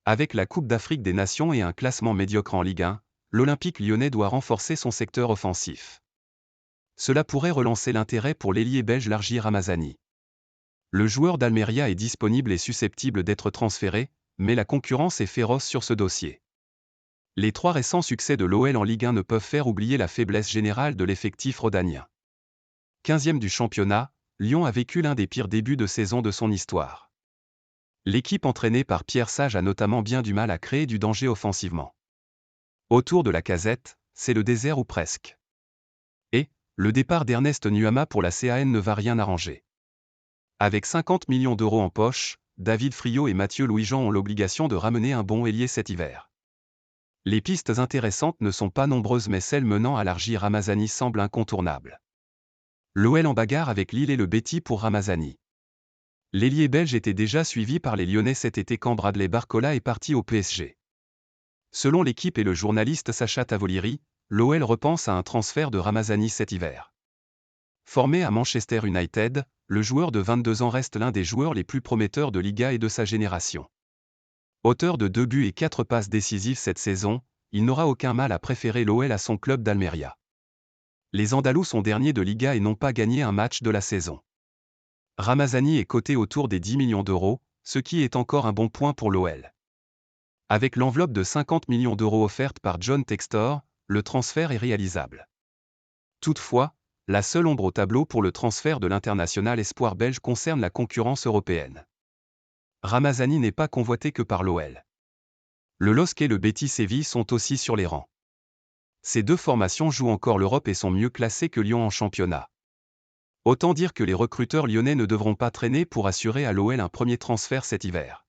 Avec la Coupe d'Afrique des Nations et un classement médiocre en Ligue 1, l'Olympique lyonnais doit renforcer son secteur offensif. Cela pourrait relancer l'intérêt pour l'ailier belge Larji Ramazani. Le joueur d'Almeria est disponible et susceptible d'être transféré, mais la concurrence est féroce sur ce dossier. Les 3 récents succès de l'OL en Ligue 1 ne peuvent faire oublier la faiblesse générale de l'effectif rhodanien. 15e du championnat, Lyon a vécu l'un des pires débuts de saison de son histoire. L'équipe entraînée par Pierre Sage a notamment bien du mal à créer du danger offensivement. Autour de Lacazette, c'est le désert ou presque. Et, le départ d'Ernest Nuama pour la CAN ne va rien arranger. Avec 50 millions d'euros en poche, David Friot et Mathieu Louis-Jean ont l'obligation de ramener un bon ailier cet hiver. Les pistes intéressantes ne sont pas nombreuses mais celles menant à Larji Ramazani semblent incontournables. L'OL en bagarre avec Lille et le Betis pour Ramazani. L'ailier belge était déjà suivi par les Lyonnais cet été quand Bradley Barcola est parti au PSG. Selon l'équipe et le journaliste Sacha Tavolieri, l'OL repense à un transfert de Ramazani cet hiver. Formé à Manchester United, le joueur de 22 ans reste l'un des joueurs les plus prometteurs de Liga et de sa génération. Auteur de 2 buts et 4 passes décisives cette saison, il n'aura aucun mal à préférer l'OL à son club d'Almeria. Les Andalous sont derniers de Liga et n'ont pas gagné un match de la saison. Ramazani est coté autour des 10 millions d'euros, ce qui est encore un bon point pour l'OL. Avec l'enveloppe de 50 millions d'euros offerte par John Textor, le transfert est réalisable. Toutefois, la seule ombre au tableau pour le transfert de l'international espoir belge concerne la concurrence européenne. Ramazani n'est pas convoité que par l'OL. Le LOSC et le Betis Séville sont aussi sur les rangs. Ces 2 formations jouent encore l'Europe et sont mieux classées que Lyon en championnat. Autant dire que les recruteurs lyonnais ne devront pas traîner pour assurer à l'OL un premier transfert cet hiver.